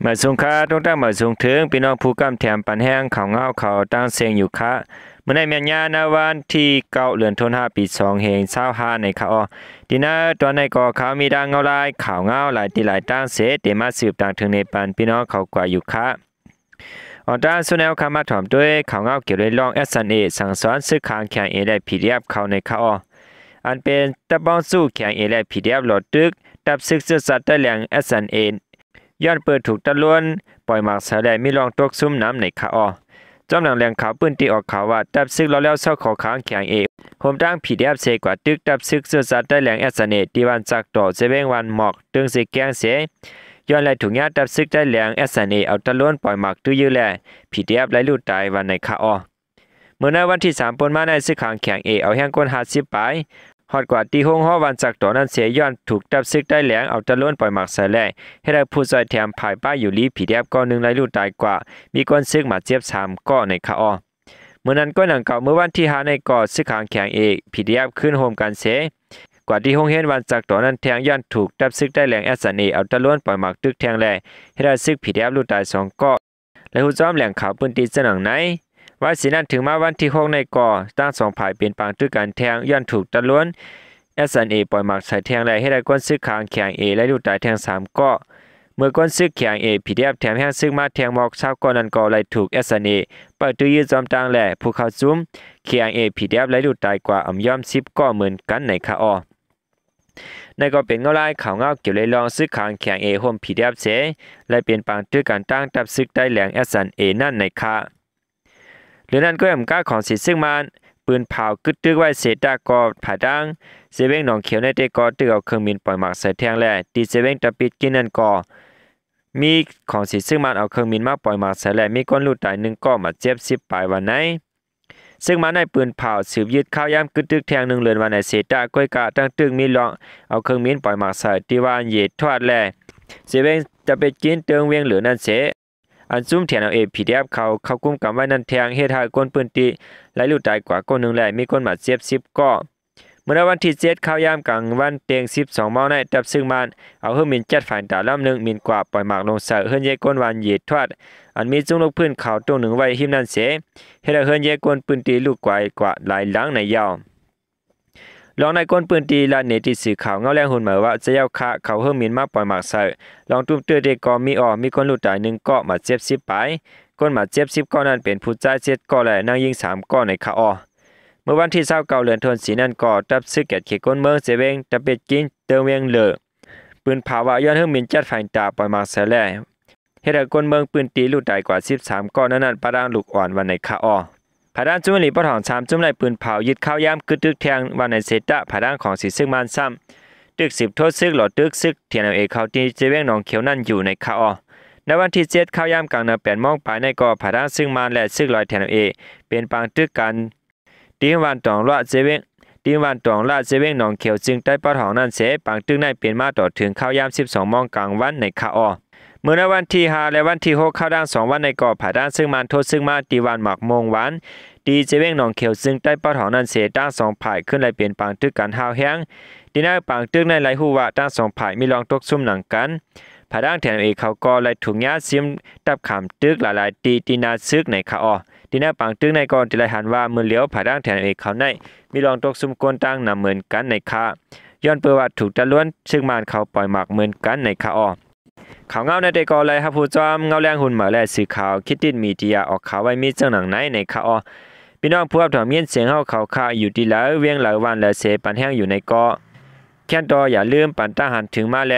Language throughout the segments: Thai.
มาส่งค่าต้องตั้งมาส่งถึงพี่น้องผู้กำแถมปันแห้งเขาเงาเขาตั้งเสียงอยู่ค่ะเมื่อในเมียนยาในวันที่9เดือนธันวาคมปี2เฮง25ในค่ะดีนะตอนในก่อเขามีดังเงาลายข่าวเงาหลายตีหลายตั้งเสเตมาสืบต่างถึงในปันพี่น้องเขากว่าอยู่ค่ะด้านสุนแนวคำมาถอมด้วยข่าวเงาเกี่ยวกับลอง SNA สั่งสอนซื้อขางแข่งเอได้ PDF เข้าในค่ะอันเป็นตะบ้องสู้แข่งเอและ PDF หลอดตึกดับศึกษาสัตว์ได้แหล่ง SNA ย้อนเปิดถูกตะล้วนปล่อยหมากสาแลมีรองตกซุ่มน้ำในขาจอมหลังแหล่งข่าวปืนตีออกข่าวว่าดับซึกเราแล้วเศร้าขอค้างแข็งโฮมตั้ง PDF เสกว่าตึกดับซึกเสื้อสัตว์ได้แหล่งแอสเนตที่วันจักต่อเซเวงวันหมอกตึงเสกแกงเสย้อนไหลถุงยาดับซึกได้แหล่งแอสเนเอาตะล้วนปล่อยหมากตื้อยื้อแล PDF ไหลลู่ตายวันในขาเมื่อในวันที่3ปนมาในซึกขางแข็งเอาแห้งก้น50ปลายฮอดกว่าตีห้องห้อวันจากต่อนั้นเสียย้อนถูกดับซึกได้แหลงเอาตะล้วนปล่อยหมักใส่แล่ให้ได้ผู้ซอยแถมภายป้ายอยู่ลีผีแดบก้อนนึงไรลูกตายกว่ามีก้นซึกมาเจ็บ3ก้อในขาเมื่อนั้นก็หนังเก่าเมื่อวันที่5ในก่อซึกขางแข็งผีแดบขึ้นโฮมกันเสกว่าที่ห้องเห็นวันจากต่อนั้นแทงย้อนถูกดับซึกได้แหลงแอสเนเอาตะล้วนปล่อยหมักตึกแทงแล่ให้ได้ซึกผีแดบลูกตาย2ก้อและหูจ้อมแหล่งข่าวปืนตีเสนังไหนว่าสินั้นถึงมาวันที่6ในก่อตั้ง2ฝ่ายเป็นปางตึกกันแทงย้อนถูกตะล้วนSNA ปล่อยหมากใส่แทงแลให้ได้ก้นซึกขางแข็งและลูกตายแทง3ก้อเมื่อก้นซึกแข็งPDF แถมแห้งซึกมาแทงหมอกชาวก้อนนั้นก็เลยถูก SNA เปิดตื้อยืดจอมต่างแลผู้เข้าซุ่มแข็งPDF และลูกตายกว่าย่อม10ก้อเหมือนกันในค่ะในก็เป็นเงาลายข่าวเงาเกี่ยวเลยลองซึกขางแข็งโฮม PDF เสและเป็นปางตื้อการตั้งตับซึกได้แหลง SNA นั่นในค่ะหรือนั้นก็ยำก้าของสิซึ่งมันปืนเผากึดตึกไว้เศษตากอผาดังเซเว่งหนองเขียวในเตกอตึกเอาเครื่องบินปล่อยหมากใส่แทงแล่ตีเซเว่งตะปิดกินนั่นก่อมีของสิซึ่งมันเอาเครื่องบินมาปล่อยหมากใส่แล่มีก้นลูกตาย1ก้อมาเจ็บ10ปลายวันไหนซึ่งมาในปืนเผาสืบยึดข้าวยามกึดตึกแทง1เรือนวันในเศษตาก้อยกะตั้งตึกมีลองเอาเครื่องบินปล่อยหมากใส่ที่ว่าเหยียดทอดแล่เซเว่งจะไปกินเติงเวียงหรือนั่นเสอันซุ่มเถียนเอาPDF เขากุมกำไว้นั่นแทงเฮ็ดให้ก้นปืนตีไหลลูกตายกว่าก้นนึงแลมีก้นบาดเจ็บ10ก้อเมื่อวันที่7ข้าวยามกลางวันเตียง12 เมาในดับซึ่งมันเอาเฮือมินจัดฝ่ายตาลำนึงมินกว่าปล่อยหมากลงใส่เฮือนเยก้นวันเหยียดทอดอันมีจุงลูกพื้นเขาตรงหนึ่งไว้หิมนั่นเสเฮ็ดให้เฮือนเยก้นปืนตีลูกกว่าหลายหลังในยาวลองในก้นปืนตีและเนติสื่อข่าวเงาแรงหุ่นเหมือว่าจะยาวคะเขาเฮือมินมาปล่อยหมากใส่ลองตุ้มเตือเด็กก็มีคนลูกตาย1ก้อมาเจ็บ10ปลายก้นมาเจ็บ10ก้อนั้นเป็นผู้จ่าย7ก้อและนางยิง3ก้อในค่ะเมื่อวันที่29เดือนธันวาคมนั้นก็ตับซึกแก่เขตก้นเมืองเสเวงตะเป็ดกินเติงเวียงเหลือปืนภาวะย้อนเฮือมินจัดฝ่ายตาปล่อยหมากใส่แล่เฮ็ดให้ก้นเมืองปืนตีลูกตายกว่า13ก้อนั้นปะดางลูกอ่อนวันในค่ะผาด้านจุ่มหลีปะถอง3จุ่มในปืนเผายึดข้าวยามกึดตึกแทงวันในเซตะผาด้านของสีซึ่งมันซ้ำตึก10โทษซึกหลอดตึกซึกเทียนเขาที่เจเวงหนองเขียวนั่นอยู่ในค่ะในวันที่7ข้าวยามกลาง8 โมงปลายในก่อผาด้านซึ่งมันและซึกลอยเทียนเป็นปางตึกกันตีวันตองละเจเวงตีวันตองละเจเวงหนองเขียวจึงใต้ปะถองนั่นเสปางตึกในเปลี่ยนมาต่อถึงข้าวยาม12 โมงกลางวันในค่ะเมื่อในวันที่5และวันที่6เข้าด้าน2วันในก่อผาด้านซึ่งมันโทษซึ่งมาตีวันหมักโมงวันดีเจเวงหนองเขียวซึ่งใต้ปะถองนั้นเสด้าน2ฝ่ายขึ้นเลยเปลี่ยนปางตึกกันหาวแห้งดีหน้าปางตึกในไหลหูว่าด้าน2ฝ่ายมีรองตกซุ่มหนังกันผาด้านแถนเขาก็ไหลถุงยาซิมตับขามตึกหลายๆตีนาซึกในค่ะดีหน้าปางตึกในก่อนที่ไหลหันว่ามือเลี้ยวผาด้านแถนเขาในมีรองตกซุ่มก้นตั้งนำเหมือนกันในค่ะย้อนเปิดว่าถูกตะล้วนซึ่งมันเขาปล่อยหมักเหมือนกันในค่ะข่าวเงาในเตกอเลยครับผู้จอมเงาแรงหุ่นเหมือและสื่อข่าวคิดดินมีเดียออกข่าวไว้มีเจ้าหนังไหนในข่าวพี่น้องผู้รับถอมเมียนเสียงเฮาข่าวข่าอยู่ดีแล้วเวียงหลายวันและเสปันแห้งอยู่ในเกาะแค่นตออย่าลืมปันตาหันถึงมาแล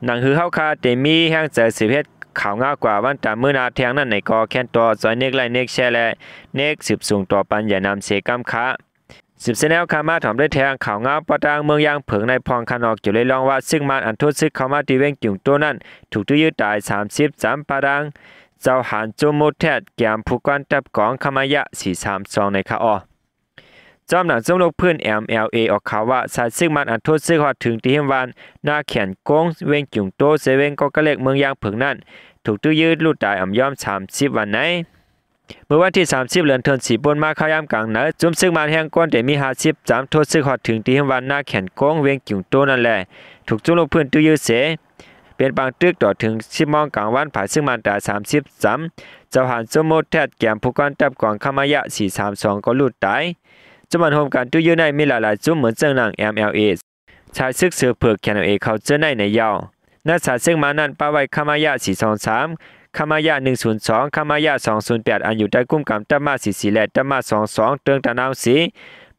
หนังหือเฮาข่าเตมีแห้งเจอสืบเฮ็ดข่าวเงากว่าวันตามมื้อนาแทงนั่นในเกาะแค่นตอซอยเนกไล่เนกแช่และเนกสืบสูงต่อปันอย่านำเสกำค้าสืบเสแนวคามาถอมได้แทงข่าวเงาปะตางเมืองยางเผิงในพองคันออกอยู่เลยลองว่าซึ่งมันอันโทษซึกเข้ามาตีเวงกิ่งตัวนั้นถูกตื้อยืดตาย33ปะตางเจ้าหานโจโมแทดแกมผู้กันตับกองขมายะ432ในค่ะจอมหนังจมลกพื้น MLA ออกข่าวว่าสายซึ่งมันอันโทษซึกฮอดถึงที่เฮมวานหน้าแขนโกงเวงกิ่งโตเซเวงก็กะเล็กเมืองยางเผิงนั้นถูกตื้อยืดลูกตายย่อม30วันไหนเมื่อวันที่30เดือนธันวาคมบนมาข้าวยามกลางเหนือจุ่มซึ่งมันแห่งก้นแต่มี53โทษซึกฮอดถึงที่เฮมวานหน้าแขนโกงเวงกิ่งโตนั่นแหละถูกจุ่มลงพื้นตื้อยืดเส เป็น เป็นบางตึกต่อถึง10โมงกลางวันผ่าซึ่งมันตา30จำเจ้าหานสมมุติแทดแกมผู้กอนตับกองคามายะ432ก็หลุดตายจุมันโฮมการตู้ยื้อในมีหลายๆจุ่มเหมือนเจ้าหนัง MLA ชายซึกเสือเผือกแคนเอเขาเจอในยาวนักษาซึ่งมานั้นป้าไว้คามายะ423คามายะ102คามายะ208อันอยู่ใต้กุ้มกำตับมา44และตับมา22เตืองตะนาวสี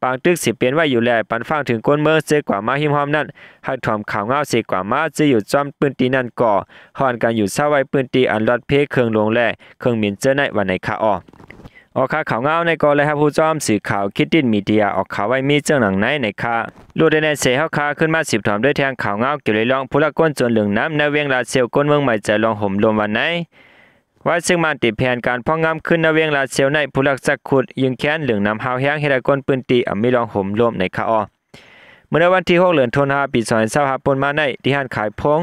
ปางตึกสิเปลี่ยนไว้อยู่แลปันฟังถึงก้นเมืองเจกว่ามาหิมหอมนั้นหักถอมข่าวเงาเสกว่ามาจะอยู่จอมปืนตีนั่นก่อหอนกันอยู่เศร้าไว้ปืนตีอันรอดเพเครื่องลงแลเครื่องมินเจอในวันในคาอออกข่าวเงาในก่อเลยครับผู้จอมสื่อข่าวคิดดินมีเดียออกข่าวไว้มีเจ้าหนังในคาลูดในเสเฮาคาขึ้นมา10ถอมด้วยแทงข่าวเงาเกี่ยวเลยลองผู้ละก้นจนเหลืองน้ำในเวียงลาเซียวก้นเมืองใหม่จะลองห่มลมวันไหนว่าซึ่งมันติดแผนการพ่องงามขึ้นในเวียงลาเซียวในผู้ลักจักขุดยิงแค้นเหลืองน้ำหาวแห้งให้ได้ก้นปืนตีมีลองห่มลมในคาอเมื่อวันที่6เดือนธันวาคมปี2025ปนมาในที่ห้านขายพง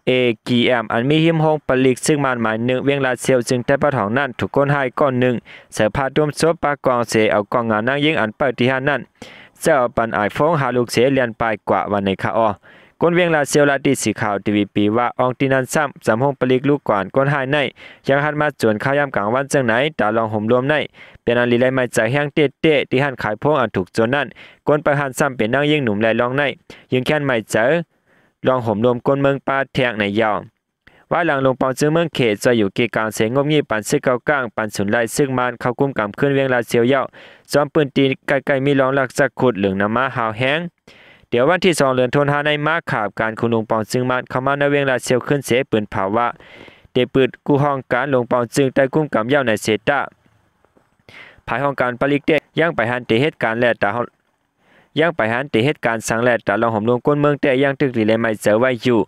AGM อันมีหิมหงปลิกซึ่งมันหมาย1เวียงลาเซียวจึงแต่ปะถองนั้นถูกก้นให้ก้อน1เสือพาดุมซบปากองเสเอากองงานนั่งยิงอันเปิดที่ห้านนั้นเจ้าปันไอฟงหาลูกเสเลียนไปกว่าวันในคาอก้นเวียงลาเซียวลาติสีขาวทีวีปีว่าอองตินันซ้ำสำหงปลิกลูกก่อนก้นให้ในยังหันมาจวนข้าวยามกลางวันจังไหนตาลองห่มรวมในเป็นอันลีไลไม่ใจแห้งเตะที่หันขายพงอันถูกจนนั้นก้นไปหันซ้ำเป็นนั่งยิงหนุ่มแลลองในยิงแค้นไม่เจอลองห่มรวมก้นเมืองปาแทงในยาวว่าหลังลงปองซื้อเมืองเขตจะอยู่กีกลางเสียงงบงีปันซึกเก้าก้างปันสุนไล่ซึ่งมันเข้ากุมกำขึ้นเวียงลาเซียวเย้าจอมปืนตีใกล้ๆมีรองหลักจักขุดเหลืองน้ำมาหาวแห้งเดี๋ยววันที่2เดือนธันวาคมในมาขาบการคุณลงปองซึ่งมันเข้ามาในเวียงลาเซียวขึ้นเสปืนเผาว่าเดปืดกู้ห้องการลงปองจึงใต้กุมกำเย้าในเซตาภายห้องการปลิกเดย่างไปหันเตเหตุการณ์และตาย่างไปหันเตเหตุการณ์สังแลตาลองห่มลงก้นเมืองแต่ย่างตึกหลีเลยไม่เจอไว้อยู่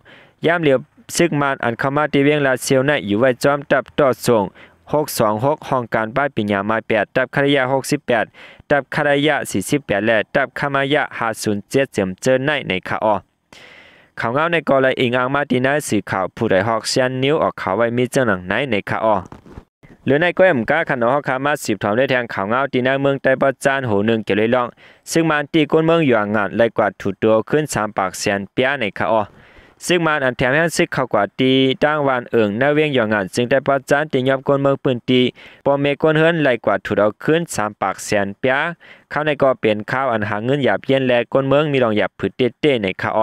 ย่ามเหลียวซึกมันอันเข้ามาที่เวียงลาเซียวในอยู่ไว้จอมตับต่อส่ง626ห้องการบ้านปิญญามา8ตับคารยา68ตับคารยา48และตับคามายะ507เจิมเจอในคาอข่าวเงาในกอไลอิงอังมาตินาสื่อข่าวผู้ใดฮอกเซียนนิ้วออกข่าวไว้มีเจ้าหนังในคาอหรือในก้อยมก้าขันฮอกคามา10ถอมได้แทงข่าวเงาตีนาเมืองไต้ปจานโหนึงเกี่ยวเลยลองซึ่งมันตีก้นเมืองอยู่งานไล่กว่าถูกตัวขึ้น3ปากแสนเปียในคาอซึ่งมันอันแถมให้ซึกเข้ากว่าตีตั้งวันหน้าเวียงอย่างงานซึ่งได้ปจานตียอบก้นเมืองปืนตีปอเมก้นเฮิรนไล่กว่าถูกเอาขึ้น3ปากแสนเปียเข้าในก็เป็นข้าวอันหาเงินหยาบเย็นและก้นเมืองมีรองหยาบผืดเต้ในคาอ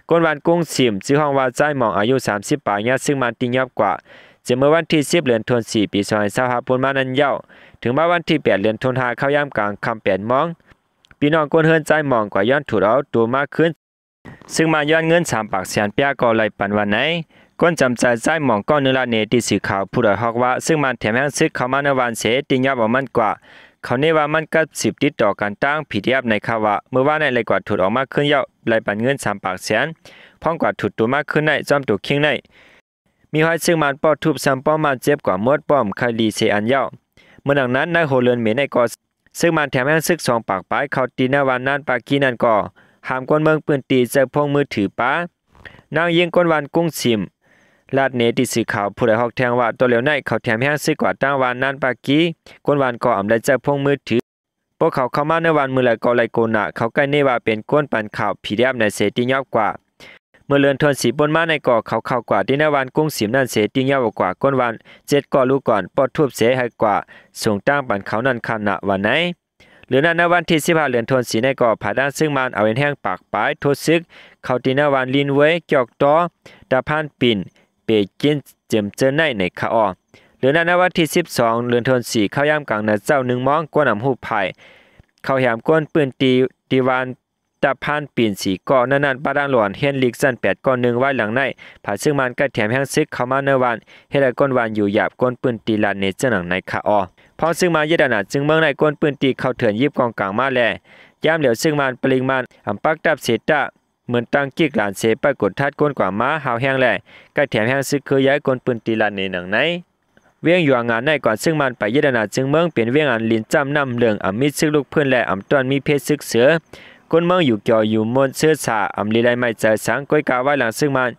ก้นวันกุ้งสิมชื่อห้องว่าใจหมองอายุ30ปลายเนี่ยซึ่งมันตียอบกว่าจะเมื่อวันที่10เดือนธันวาคมปี2025ปนมานั้นเย้าถึงมาวันที่8เดือนธันวาคมเข้ายามกลางค่ำ8 โมงพี่น้องก้นเฮิรนใจหมองกว่าย้อนถูกเอาตัวมากขึ้นซึ่งมาย้อนเงิน3ปากแสนเปียก็ไหลปันวันไหนก้นจำใจใจหมองก้อนนึงละเนติสื่อข่าวผู้ใดฮอกว่าซึ่งมันแถมแห้งซึกเข้ามาในวันเสติยอบเอามันกว่าเขาเนว่ามันก็10ติดต่อกันตั้งผิดยับในข่าวว่าเมื่อว่าในไหลกว่าถูกออกมาขึ้นเย้าไหลปันเงิน3ปากแสนพ้องกว่าถูกตัวมากขึ้นในจอมตัวคิงในมีห้อยซึ่งมันปอทุบซ้ำป้อมมันเจ็บกว่ามดป้อมคดีเซอันเย้าเมื่อดังนั้นนายโฮเลือนเมในกอซึ่งมันแถมแห้งซึก2ปากปลายเขาตีในวันนั้นปากีนั่นก็หามก้นเมืองปืนตีเจอพงมือถือป้านางยิงก้นวันกุ้งซิมลาดเนติสื่อข่าวผู้ใดฮอกแทงว่าตัวเหลียวในเขาแถมแห้งซึกกว่าตั้งวันนั้นปากีก้นวันก็อำได้เจอพงมือถือพวกเขาเข้ามาในวันมือไหลก็ไหลโกนะเขาใกล้เนว่าเป็นก้นปันข่าวผีแดบในเสติยอบกว่าเมื่อเลือนทนสีบนมาในก่อเขาเข้ากว่าที่ในวันกุ้งสิมนั่นเสติยาวกว่าก้นวัน7ก่อลูกก่อนปอดทุบเสให้กว่าส่งตั้งปันเขานั่นขณะวันไหนหรือในวันที่15เดือนธันวาคมในก่อผาด้านซึ่งมันเอาแห้งปากปลายโทษซึกเขาตีในวันลินเวเกี่ยวต่อตาพานปิ่นเปกินเจิมเจอในคาอหรือในวันที่12เดือนธันวาคมเข้ายามกลางนาเจ้า1 มองกวนอำหูไผ่เขาแหมก้นปืนตีวันตาพานปีนสีก่อนั่นปาดานหลวนเฮนลิกซัน8ก่อ1ไว้หลังในผาซึ่งมันก็แถมแห้งซึกเข้ามาในวันเฮดก้นวันอยู่หยาบก้นปืนตีลานเนเจอร์หนังในคาอพอซึ่งมายึดอำนาจจึงเมืองในก้นปืนตีเข้าเถื่อนยิบกองกลางมาแลย่ามเหลียวซึ่งมันปริงมันอำปักตับเสตะเหมือนตั้งกิกหลานเสปกดทัดก้นกว่าม้าหาวแห้งแลก็แถมแห้งซึกคือย้ายก้นปืนตีลานในหนังในเวียงอยู่งานในก่อนซึ่งมันไปยึดอำนาจจึงเมืองเปลี่ยนเวียงอันลินจำนำเรื่องมิดซึกลูกเพื่อนและตอนมีเพศซึกเสือก้นเมืองอยู่เกี่ยวอยู่มนเสื้อสาลีไลไม่เจอสังก้อยกาไว้หลังซึ่งมัน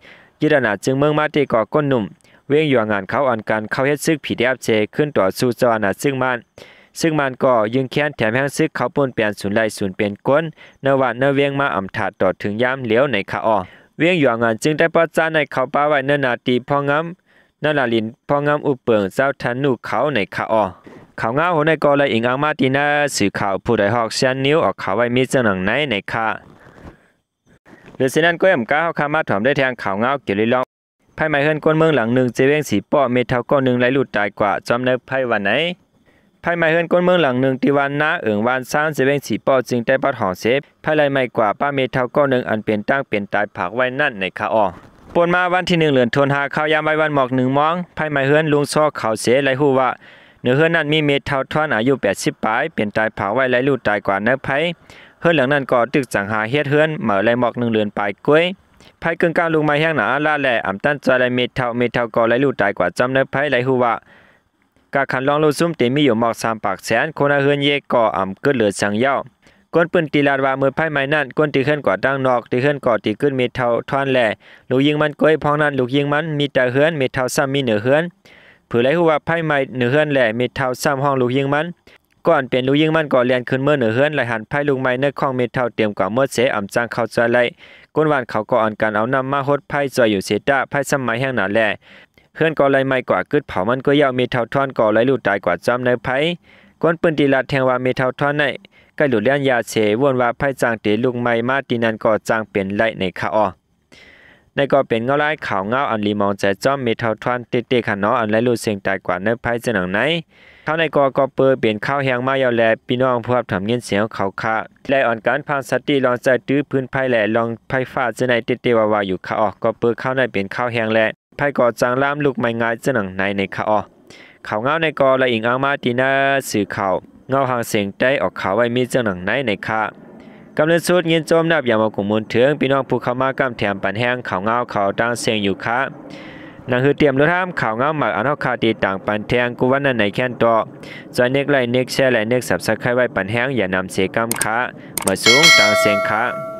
ยึดอำนาจจึงเมืองมาตีก่อก้นหนุ่มเวียงอยู่งานเขาอ่อนกันเขาเฮ็ดซึกผีแอบเจขึ้นต่อสู้จออำนาจซึ่งมันก็ยิงแค้นแถมแห้งซึกเขาปนเปลี่ยนศูนย์ไล่ศูนย์เปลี่ยนก้นเนวันเนเวียงมาอำถาดต่อถึงยามเหลียวในคาอเ เวียงหยวงจึงได้ป้อจ้าในเขาป้าไว้เนนาตีพองำนาลาลินพองำอุเปิงเจ้าทันนูเขาในขาออเขาเงาหัวในกอเลยอิงอังมาตีนาสื่อข่าวผู้ใดหอกเสียนนิ้วออกเขาไว้มีเจ้าหนังในขาหรือเช่นนั้นก็ยำก้าวขามาถอมได้แทงเขาเงาเกี่ยวเลยลองไพ่ไม้เฮิรนก้นเมืองหลังหนึ่งเจเวงสีป้อเมทัลก้อนหนึ่งไหลหลุดตายกว่าจอมในไพ่วันไหนไพ่ไม้เฮิรนก้นเมืองหลังหนึ่งที่วันน้าวานซ้างเจเวงสีป้อจึงได้ปัดห่อเซฟไพ่ไรไม่กว่าป้าเมทัลก้อนหนึ่งอันเป็นตั้งเป็นตายผักไว้นั่นในขาออปนมาวันที่1 เดือนธันวาคมข้าวยามใบวันหมอก1 มองไพ่ไม้เฮิรนลุงซ้อเขาเสไหลฮู้ว่าเนื้อเฮือนนั้นมีเมทัลทอนอายุ80 ปลายเป็นตายผักไว้ไหลหลุดตายกว่าเนื้อไพ่เฮือนหลังนั้นก็ตึกจังหาเฮ็ดเฮือนเหมือไหลหมอก1 เดือนปลายกล้วยไพ่กึ่งกลางลุงไม้แห้งหนาลาแหล่อ่ำตั้นจอยไหลเมทัลก็ไหลหลุดตายกว่าจำเนื้อไพ่ไหลฮู้ว่ากาขันลองโลซุ่มเต็มมีอยู่หมอก3 ปากแสนคนเฮือนเยก่ออ่ำเกิดเหลือสังเย้าก้นปืนตีลาดว่ามือไพ่ไม้นั่นก้นตีขึ้นกว่าดังนอกตีขึ้นก่อตีขึ้นเมทัลทอนแหล่ลูกยิงมันก้อยพองนั้นลูกยิงมันมีแต่เฮือนเมทัลซ้ำมีเหนือเฮือนเผื่อไรฮู้ว่าไพ่ไม้เหนือเฮือนแหล่เมทัลซ้ำห้องลูกยิงมันก่อนเป็นลูกยิงมันก่อเลียนขึ้นเมื่อเหนือเฮือนไหลหันไพ่ลูกไม้เนื้อข้องเมทัลเตรียมกว่าเมื่อเสอ่ำจังเข้าใจไหลก้นหวานเขาก็อ่อนกันเอานำมาฮดไพ่จอยอยู่เสตาไพ่สมัยแห้งหนาแหล่เฮือนก่อไหลไม่กว่ากึดเผามันก็ยาวเมทัลทอนก่อไหลลูกตายกว่าจำในไพ่ก้นปืนตีลาดแทงว่าเมทัลทอนในใกล้หลุดเลี้ยนยาเสวนว่าไพ่จางเตลุงไม้มาตีนันก็จางเป็นไหลในขาออในก็เป็นเงาลายขาวเงาอันลีมองใจจ้อมเมทัลทอนเตะขันเนาะอันไหลลูดเสียงตายกว่าในไพ่จะหนังไหนเข้าในก็เปิดเปลี่ยนข้าวแห้งมายาวแลพี่น้องผู้รับทำเงินเสียงเขาคาและอ่อนการพานสติลองใจตื้อพื้นไพ่แหล่ลองไพ่ฟ้าจะในเตะว่าอยู่ขาออกก็เปิดเข้าในเปลี่ยนข้าวแห้งแลไพ่ก็จางล่ามลูกไม้งายจะหนังในขาออเขาเงาในก็ละอิงอังมาตีนาสื่อข่าวเงาหางเสียงได้ออกข่าวไว้มีเจ้าหนังในค่ะกำลังสุดเงินโจมนับอย่างมากุมมุนถึงพี่น้องผู้เข้ามากำแถมปันแห้งข่าวเงาข่าวตั้งเสียงอยู่ค่ะนั่นคือเตรียมรถห้ามข่าวเงาหมักอันเฮาคาตีต่างปันแทงกูวันนั้นในแค่นต่อจอยเน็กไลเน็กแชร์และเน็กสับสไครไว้ปันแห้งอย่านำเสียกำค่ะมาสูงต่างเสียงค่ะ